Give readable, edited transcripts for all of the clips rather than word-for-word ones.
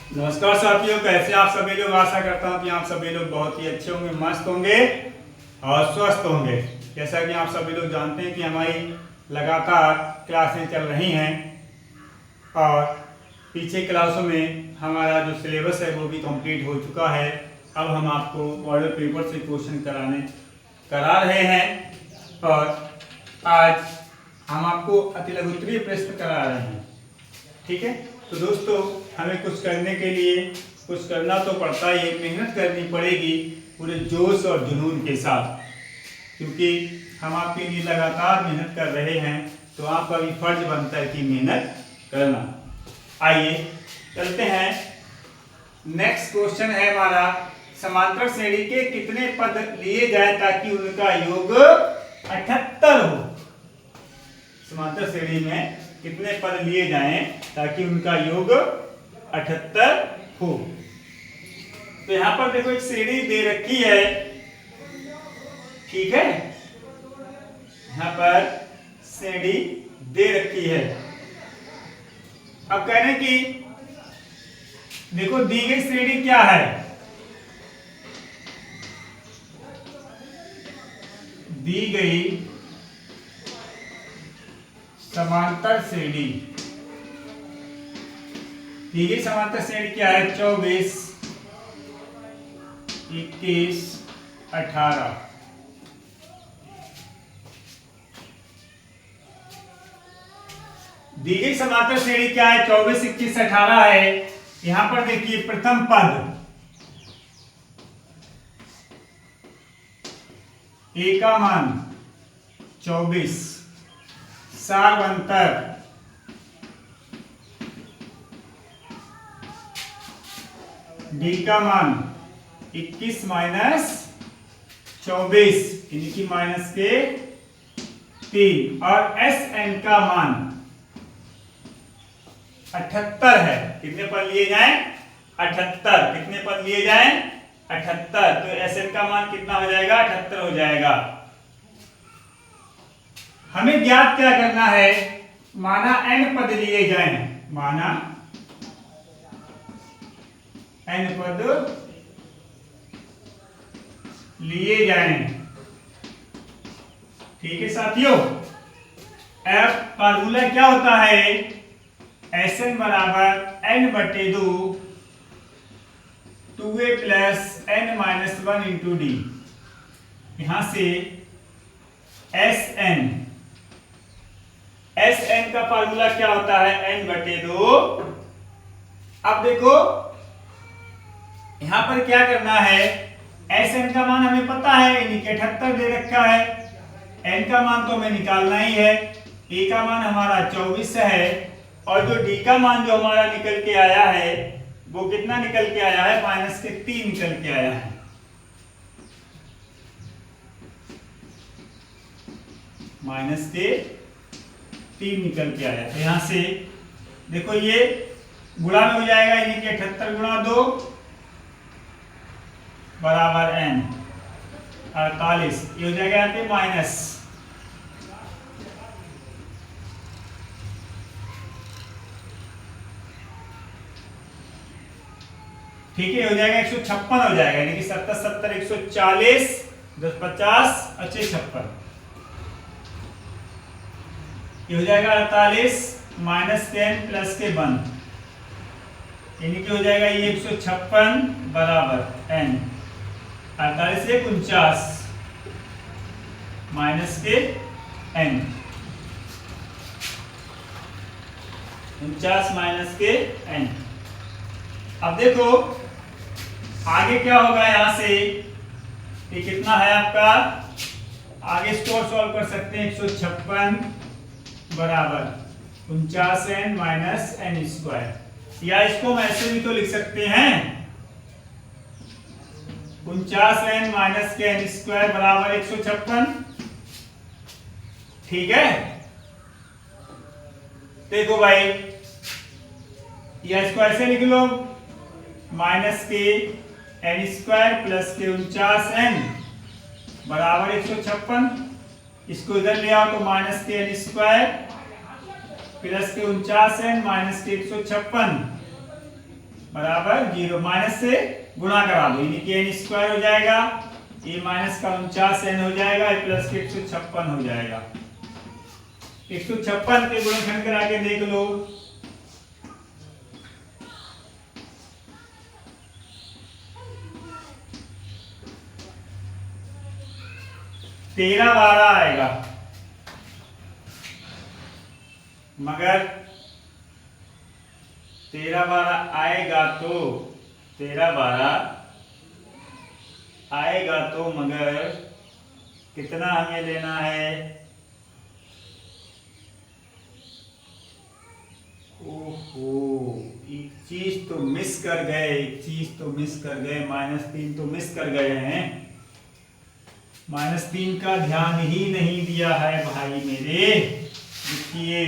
नमस्कार साथियों, कैसे आप सभी लोग। आशा करता हूँ कि आप सभी लोग बहुत ही अच्छे होंगे, मस्त होंगे और स्वस्थ होंगे। जैसा कि आप सभी लोग जानते हैं कि हमारी लगातार क्लासें चल रही हैं और पीछे क्लासों में हमारा जो सिलेबस है वो भी कंप्लीट हो चुका है। अब हम आपको मॉडल पेपर से क्वेश्चन करा रहे हैं और आज हम आपको अतिलघुत्तरीय प्रश्न करा रहे हैं। ठीक है, तो दोस्तों हमें कुछ करने के लिए कुछ करना तो पड़ता ही है, मेहनत करनी पड़ेगी पूरे जोश और जुनून के साथ, क्योंकि हम आपके लिए लगातार मेहनत कर रहे हैं। तो आपका भी फर्ज बनता है कि मेहनत करना। आइए चलते हैं। नेक्स्ट क्वेश्चन है हमारा, समांतर श्रेणी के कितने पद लिए जाए ताकि उनका योग 78 हो। समांतर श्रेणी में कितने पद लिए जाएं ताकि उनका योग 78 हो। तो यहां पर देखो एक श्रेणी दे रखी है, ठीक है, यहां पर श्रेणी दे रखी है। अब कह रहे हैं कि देखो दी गई श्रेणी क्या है, दी गई समांतर श्रेणी, दी गई समांतर श्रेणी क्या है, 24, 21, 18। दी गई समांतर श्रेणी क्या है, 24, 21, 18 है। यहां पर देखिए प्रथम पद ए का मान 24, सार्वंतर डी का मान 21 माइनस 24 यानी कि माइनस के 3 और एस एन का मान 78 है। कितने पद लिए जाएं, 78। कितने पद लिए जाएं, 78। तो एस एन का मान कितना हो जाएगा, 78 हो जाएगा। हमें ज्ञात क्या करना है, माना n पद लिए जाएं, माना n पद लिए जाएं। ठीक है साथियों, अब फार्मूला क्या होता है, Sn बराबर n बटे 2 2a plus n minus 1 into D. यहां से Sn का फार्मूला क्या होता है, n बटे 2। अब देखो यहां पर क्या करना है, Sn का मान हमें पता है, यानी कि 78 दे रखा है। n का मान तो हमें निकालना ही है। a का मान हमारा 24 है और जो d का मान जो हमारा निकल के आया है वो कितना निकल के आया है, माइनस के 3 निकल के आया है। माइनस के 3 निकल के आया। तो यहां से देखो ये गुणा में हो जाएगा, यानी कि 78 गुणा 2 बराबर n 48। ये हो जाएगा यहाँ पे माइनस, ठीक है, हो जाएगा 156 हो जाएगा, यानी कि 70 70 140 10 50 और 6 56। ये हो जाएगा 48 माइनस 10 प्लस के 1, यानी कि हो जाएगा ये 156 बराबर n 48 से 49 माइनस के n 49 माइनस के n। अब देखो आगे क्या होगा, यहां से ये कितना है आपका, आगे इसको सॉल्व कर सकते हैं। 156 बराबर 49n माइनस n स्क्वायर, या इसको हम ऐसे भी तो लिख सकते हैं, 49n माइनस के n स्क्वायर बराबर 156। ठीक है, देखो भाई या इसको ऐसे लिख लो, माइनस के n स्क्वायर प्लस के 49n बराबर 156। इसको इधर ले आओ तो माइनस के n स्क्वायर प्लस के 49n माइनस के 156 बराबर 0, माइनस से गुणा करा दो यानी कि एन स्क्वायर हो जाएगा, ये माइनस का 49n हो जाएगा, प्लस के 156 हो जाएगा। 156 के गुणनखंड करा के देख लो। 13-12 आएगा, मगर 13-12 आएगा तो 13-12 आएगा तो मगर कितना हमें लेना है? ओहो, एक चीज तो मिस कर गए, एक चीज तो मिस कर गए, -3 तो मिस कर गए हैं। -3 का ध्यान ही नहीं दिया है भाई मेरे। देखिए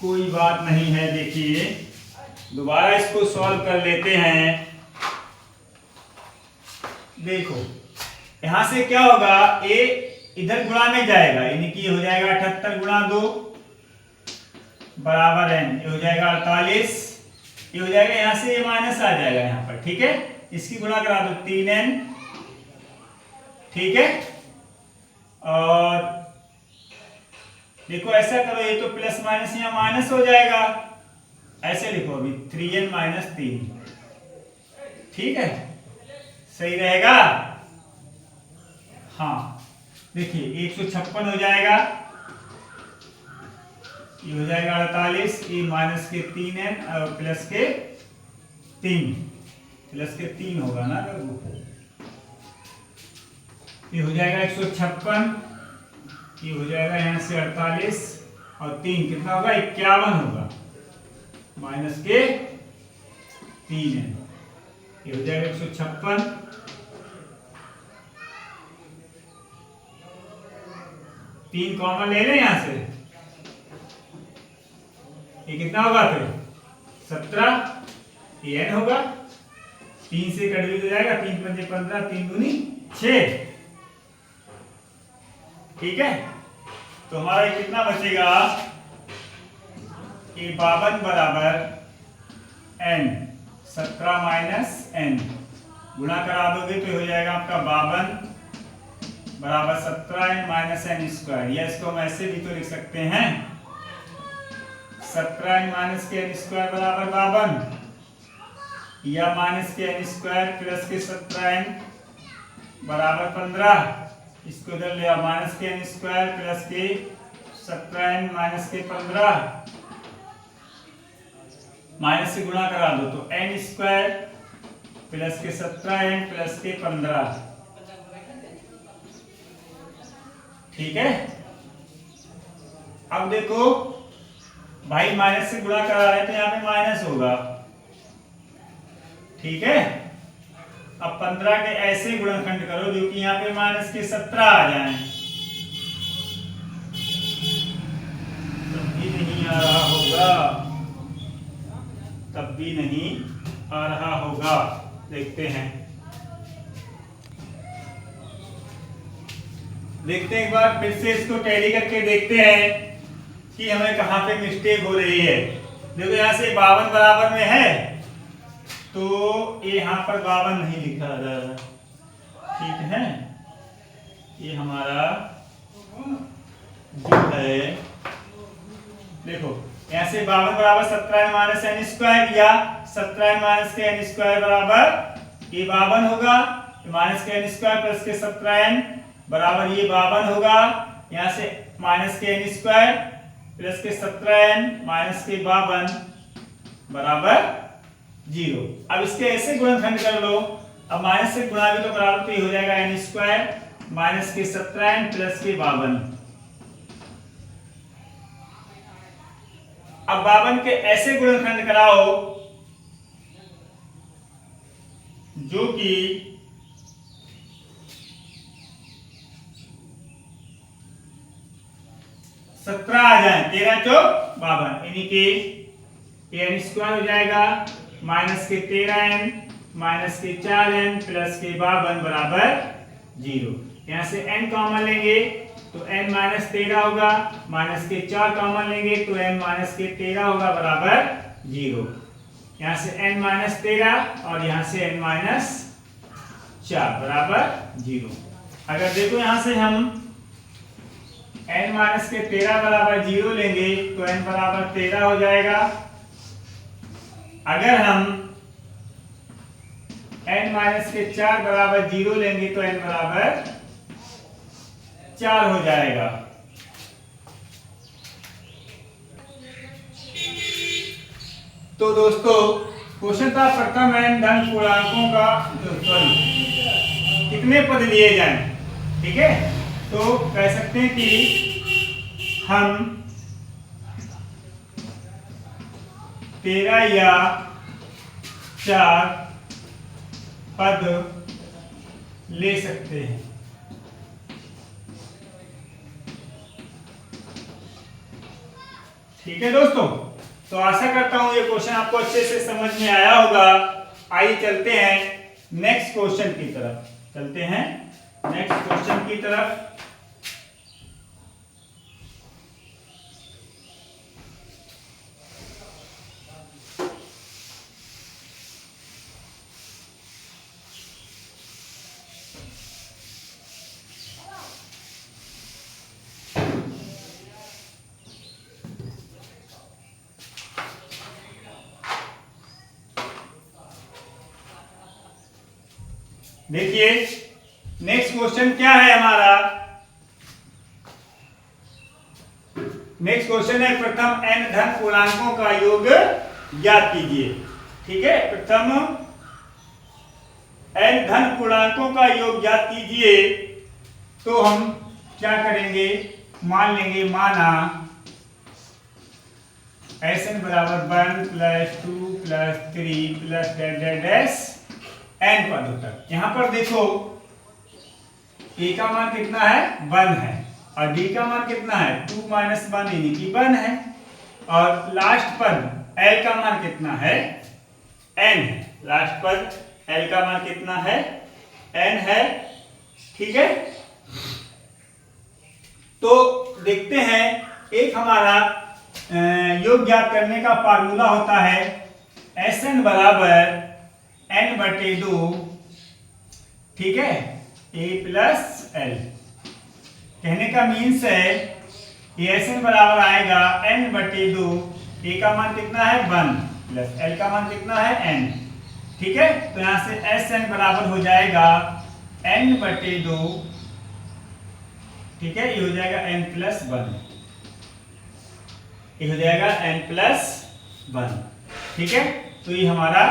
कोई बात नहीं है, देखिए दोबारा इसको सॉल्व कर लेते हैं। देखो यहां से क्या होगा, ए इधर गुणा में जाएगा यानी कि ये हो जाएगा 78 गुणा 2 बराबर n, ये हो जाएगा 48, ये हो जाएगा, यहां से ये माइनस आ जाएगा यहां पर, ठीक है। इसकी गुणा करा दो 3n, ठीक है। और देखो ऐसा करो, ये तो प्लस माइनस यहाँ माइनस हो जाएगा, ऐसे लिखो अभी 3n - 3, ठीक है, सही रहेगा। हाँ देखिए 156 हो जाएगा, ये हो जाएगा 48, ये माइनस के 3n और प्लस के 3 होगा ना, ये हो जाएगा 156, ये हो जाएगा यहाँ से 48 और 3 कितना होगा 51 होगा, माइनस के 3n, ये हो जाएगा 156, 3 कॉमन ले लें यहाँ से, ये कितना होगा फिर 17, ये n होगा, 3 से कट भी हो जाएगा, 3 पंजे 15, 3 दूनी 6, ठीक है। तो हमारा ये कितना बचेगा, ये 52 बराबर n, 17 माइनस n, गुणा करा दोगे तो हो जाएगा आपका 52 बराबर 17n माइनस n स्क्वायर, या इसको हम ऐसे भी तो लिख सकते हैं 17n माइनस के n स्क्वायर बराबर 52, या माइनस के n स्क्वायर प्लस के 17n बराबर 15, इसको इधर ले आओ, माइनस के n स्क्वायर प्लस के 17n माइनस के 15, माइनस से गुणा करा दो तो n स्क्वायर प्लस के 17n प्लस के 15, ठीक है। अब देखो भाई माइनस से गुणा करा रहे हैं तो यहाँ पे माइनस होगा, ठीक है। अब 15 के ऐसे गुणनखंड करो जो कि यहाँ पे माइनस के 17 आ जाए, तब भी नहीं आ रहा होगा, तब भी नहीं आ रहा होगा, देखते हैं एक बार फिर से इसको टैली करके देखते हैं कि हमें कहां पे मिस्टेक हो रही है। देखो यहाँ से 52 बराबर में है तो ये यहाँ पर 52 नहीं लिखा जा रहा, ठीक है। ये हमारा जो है, देखो यहाँ से 52 बराबर 17n माइनस n स्क्वायर, या 17n माइनस के n स्क्वायर बराबर ये 52 होगा, माइनस के n स्क्वायर प्लस के 17n बराबर ये 52 होगा, यहाँ से माइनस के n स्क्वायर प्लस के 17n माइनस के 52 बराबर 0। अब इसके ऐसे गुणनखंड कर लो, अब माइनस से गुणा भी तो करा लो तो ये हो जाएगा n स्क्वायर माइनस के 17n प्लस के 52। अब 52 के ऐसे गुणनखंड कराओ जो कि 17 आ जाए, 13 चौक 52, यानी कि n स्क्वायर हो जाएगा माइनस के 13n माइनस के 4n प्लस के 52 बराबर 0। यहां से n कॉमन लेंगे तो n माइनस 13 होगा, माइनस के 4 कॉमन लेंगे तो n माइनस के 13 होगा बराबर 0। यहाँ से n माइनस 13 और यहाँ से n माइनस 4 बराबर 0। अगर देखो यहाँ से हम n माइनस के 13 बराबर 0 लेंगे तो n बराबर 13 हो जाएगा। अगर हम n माइनस के 4 बराबर 0 लेंगे तो n बराबर 4 हो जाएगा। तो दोस्तों क्वेश्चन था प्रथम n धन पूर्णांकों का कितने पद लिए जाएं, ठीक है। तो कह सकते हैं कि हम 13 या 4 पद ले सकते हैं। ठीक है दोस्तों, तो आशा करता हूं ये क्वेश्चन आपको अच्छे से समझ में आया होगा। आइए चलते हैं नेक्स्ट क्वेश्चन की तरफ। चलते हैं नेक्स्ट क्वेश्चन की तरफ। देखिए नेक्स्ट क्वेश्चन क्या है हमारा। नेक्स्ट क्वेश्चन है प्रथम n धन पूर्णांकों का योग ज्ञात कीजिए। ठीक है, प्रथम n धन पूर्णांकों का योग ज्ञात कीजिए। तो हम क्या करेंगे, मान लेंगे, माना Sn बराबर 1 + 2 + 3 + डैश n पदों तक। यहां पर देखो a का मान कितना है, 1 है, और d का मान कितना है, 2 - 1 यानी कि 1 है, और लास्ट पद l का मान कितना है, n है। लास्ट पद l का मान कितना है, n है। ठीक है, तो देखते हैं, एक हमारा योग ज्ञात करने का फार्मूला होता है Sn बराबर n/2, ठीक है, a + l। कहने का मीन्स है ये Sn बराबर आएगा n/2, a का मान कितना है 1 + l का मान कितना है n। ठीक है, तो यहां से Sn बराबर हो जाएगा n/2, ठीक है, ये हो जाएगा n + 1, ये हो जाएगा n + 1। ठीक है, तो ये हमारा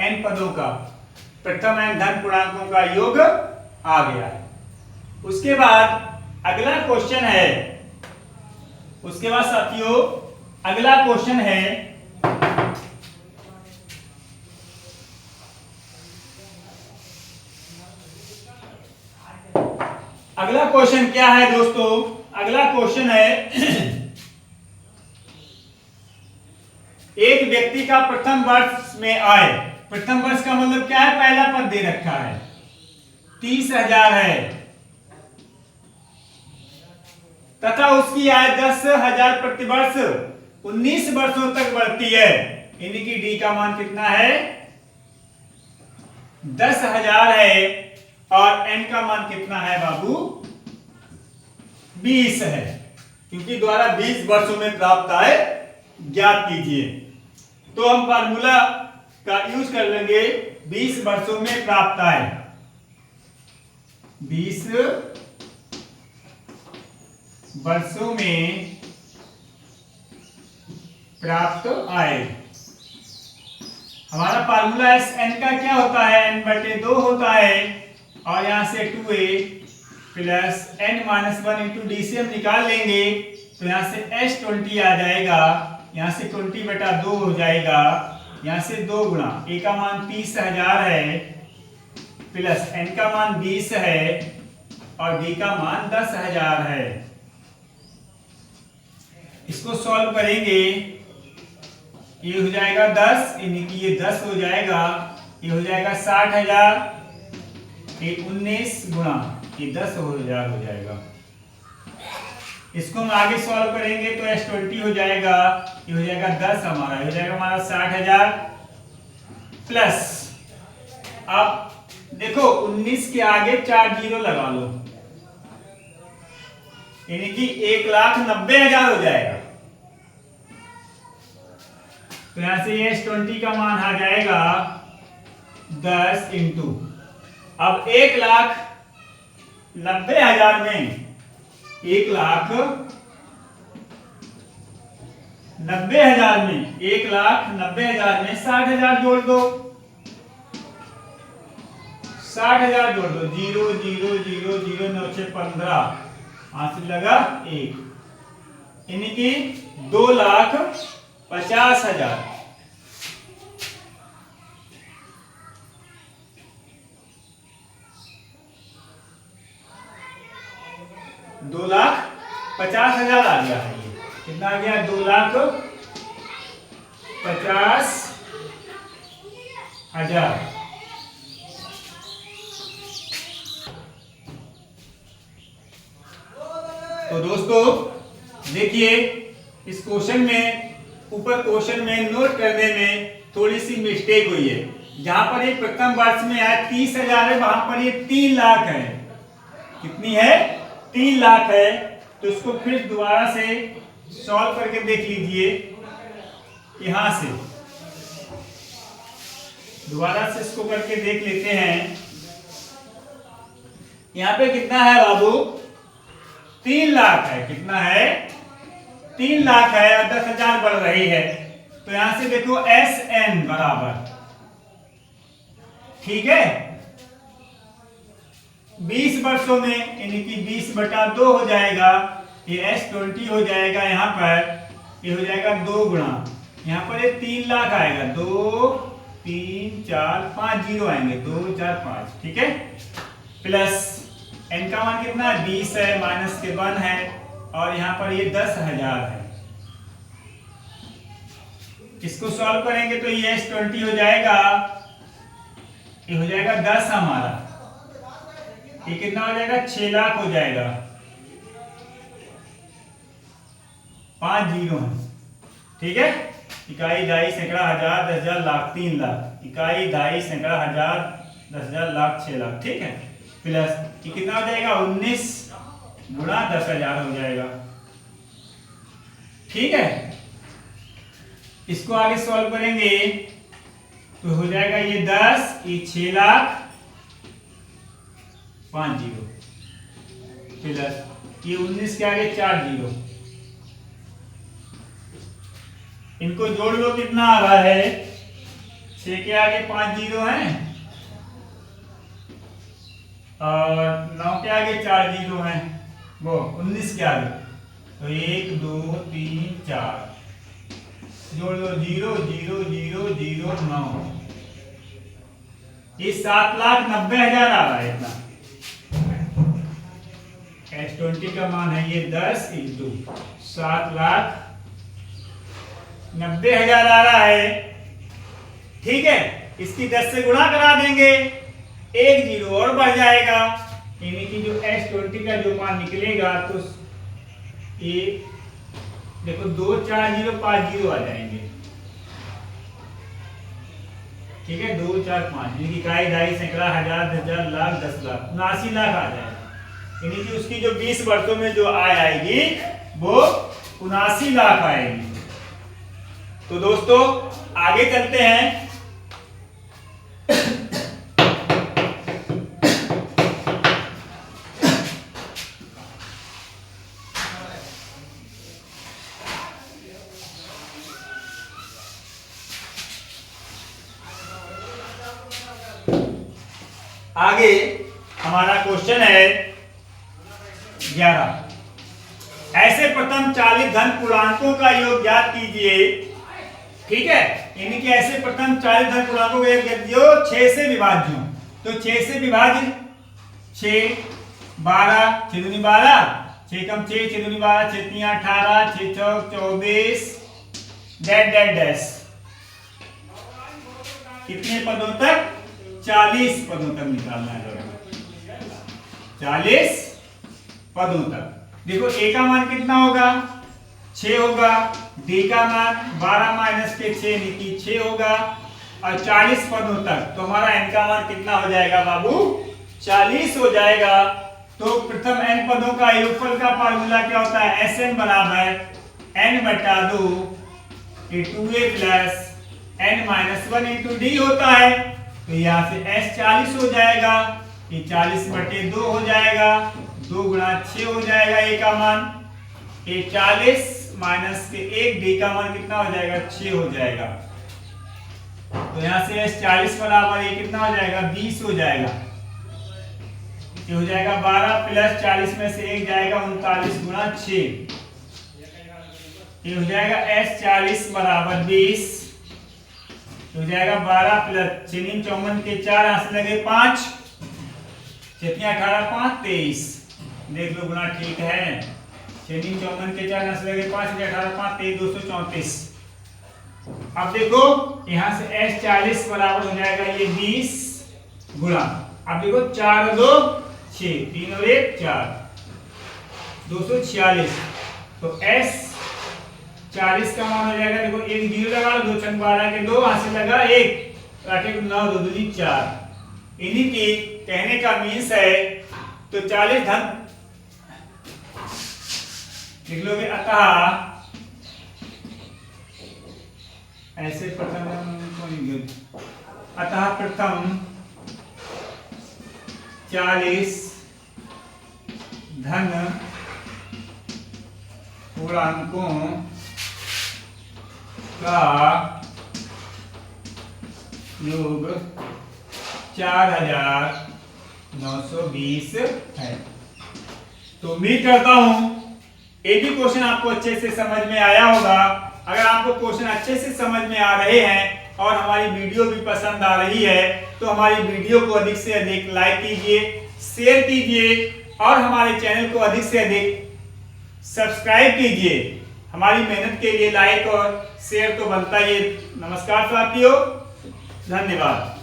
n पदों का प्रथम n धन पूर्णांकों का योग आ गया है। उसके बाद अगला क्वेश्चन है, उसके बाद साथियों अगला क्वेश्चन है अगला क्वेश्चन क्या है दोस्तों, अगला क्वेश्चन है एक व्यक्ति का प्रथम वर्ष में आय, प्रथम वर्ष का मतलब क्या है, पहला पद दे रखा है 30,000 है, तथा उसकी आय 10,000 प्रति वर्ष 19 वर्षों तक बढ़ती है, यानी कि डी का मान कितना है, 10,000 है, और एन का मान कितना है बाबू, 20 है, क्योंकि द्वारा 20 वर्षों में प्राप्त आय ज्ञात कीजिए। तो हम फार्मूला का यूज कर लेंगे, 20 वर्षों में प्राप्त आय, 20 वर्षों में प्राप्त आय। हमारा फार्मूला एन का क्या होता है, n/2 होता है, और यहां से 2a + n - 1 × d से हम निकाल लेंगे, तो यहां से S20 आ जाएगा, यहां से 20/2 हो जाएगा, यहां से 2 गुणा a का मान 30,000 है, प्लस n का मान 20 है, और d का मान 10,000 है। इसको सॉल्व करेंगे, ये हो जाएगा 10, यानी कि ये 10 हो जाएगा, ये हो जाएगा 60,000, ये 19 गुणा ये 10,000 हो जाएगा, इसको हम आगे सॉल्व करेंगे तो S20 हो जाएगा, ये हो जाएगा 10 हमारा, हो जाएगा हमारा 60,000 प्लस, अब देखो 19 के आगे 4 जीरो लगा लो, यानी कि 1,90,000 हो जाएगा। तो यहां से ये S20 का मान आ जाएगा 10 इंटू, अब 1,90,000 में 1,90,000 में 1,90,000 में 60,000 जोड़ दो, 60,000 जोड़ दो, 0 0 0 0 9 6 15, हासिल लगा 1, यानी कि 2,50,000। $2,50,000 आ गया है, ये कितना आ गया, 2,50,000। तो दोस्तों देखिए, इस क्वेश्चन में, ऊपर क्वेश्चन में नोट करने में थोड़ी सी मिस्टेक हुई है। जहां पर ये प्रथम वर्ष में आया 30,000 है, वहां पर ये 3 लाख है। कितनी है, 3 लाख है। तो इसको फिर दोबारा से सॉल्व करके देख लीजिए, यहां से दोबारा से इसको करके देख लेते हैं। यहां पे कितना है बाबू, 3 लाख है, कितना है, 3 लाख है और 10,000 बढ़ रही है। तो यहां से देखो SN बराबर, ठीक है, 20 वर्षों में, यानी कि 20/2 हो जाएगा, ये S20 हो जाएगा, यहां पर ये हो जाएगा 2 गुणा, यहां पर ये 3 लाख आएगा, 2 3 4 5 जीरो आएंगे, 2 4 5, ठीक है, प्लस n का मान कितना है, 20 है, माइनस के 1 है, और यहां पर ये 10,000 है। इसको सॉल्व करेंगे तो ये S20 हो जाएगा, ये हो जाएगा 10 हमारा, ये कितना हो जाएगा, 6 लाख हो जाएगा, 5 जीरो है, ठीक है, इकाई, दहाई, सैकड़ा, हजार, 10,000, लाख, 3 लाख, इकाई, दहाई, सैकड़ा, हजार, 10,000, लाख, 6 लाख, ठीक है, प्लस ये कितना हो जाएगा, 19 गुणा 10,000 हो जाएगा, ठीक है। इसको आगे सॉल्व करेंगे तो हो जाएगा ये 10, ये 6 लाख, 5 जीरो, प्लस ये 19 के आगे 4 जीरो, इनको जोड़ लो, कितना आ रहा है, 6 के आगे 5 जीरो है और 9 के आगे 4 जीरो हैं, वो 19 के आगे, तो 1 2 3 4 जोड़ लो, 0 0 0 0 9, ये 7,90,000 आ रहा है इतना। S20 का मान है ये 10 इंटू 7,90,000 आ रहा है, ठीक है। इसकी 10 से गुणा करा देंगे, 1 जीरो और बढ़ जाएगा, यानी कि जो S20 का जो मान निकलेगा तो ये देखो 2 4 0 5 जीरो आ जाएंगे, ठीक है, 2 4 5, यानी कि इकाई, दहाई, सैकड़ा, हजार, 10,000, लाख, 10 लाख, 79 लाख आ जाएगा, यानी कि उसकी जो 20 वर्षों में जो आय आएगी वो 79 लाख आएगी। तो दोस्तों आगे चलते हैं। आगे हमारा क्वेश्चन है 11, ऐसे प्रथम 40 धन पूर्णांकों का योग ज्ञात कीजिए, ठीक है, यानी कि ऐसे प्रथम 40 धन पूर्णांकों का योग जो 6 से विभाज्य हो, तो 6 से विभाज्य 6 12 6 दूनी 12, 6 कम 6 6 दूनी 12, 6 3 18, 6 चौक 24, डैश डैश डैश, कितने पदों तक, 40 पदों तक निकालना है, 40 पदों तक, देखो a का मान कितना होगा 6 होगा, d का मान 12 माइनस के 6 यानी कि 6 होगा और 40 पदों तक, तो हमारा n का मान कितना हो जाएगा बाबू 40 हो जाएगा। तो प्रथम n पदों का योगफल का फार्मूला क्या होता है Sn बराबर n बटा 2 into a plus n minus 1 into D होता है। तो यहाँ से S 40 हो जाएगा, ये 40 बटे 2 हो जाएगा, 2 गुणा 6 हो जाएगा a का मान, ये 40 माइनस के 1 d का मान कितना हो जाएगा 6 हो जाएगा। तो यहाँ से S 40 बराबर ये कितना हो जाएगा 20 हो जाएगा, ये हो जाएगा 12 प्लस 40 में से 1 जाएगा 39 गुणा 6, ये हो जाएगा S 40 बराबर 20, हो जाएगा 12 प्लस 6 54 के 4 हाथ लगे 5 6 18 5 23, देख लो गुना ठीक है, 6 54 के 4 हाथ लगे 5 18 5 23 234। अब देखो यहाँ से S 40 बराबर हो जाएगा ये 20 गुणा, अब देखो 4 2 6 3 और 1 4 246, तो S 40 का मान हो जाएगा, देखो एक जीरो लगा लो, 2 छंग 12 के 2 हाथ से लगा 1 8 9 2 2 4, इन्हीं की कहने का मीन्स है। तो 40 धन लिख लोगे, अतः ऐसे अतः प्रथम 40 धन पूर्णांकों का योग 4920 है। तो उम्मीद करता हूं एक भी क्वेश्चन आपको अच्छे से समझ में आया होगा। अगर आपको क्वेश्चन अच्छे से समझ में आ रहे हैं और हमारी वीडियो भी पसंद आ रही है तो हमारी वीडियो को अधिक से अधिक लाइक कीजिए, शेयर कीजिए और हमारे चैनल को अधिक से अधिक सब्सक्राइब कीजिए। हमारी मेहनत के लिए लाइक और शेयर तो बनता ही है। नमस्कार साथियों, धन्यवाद।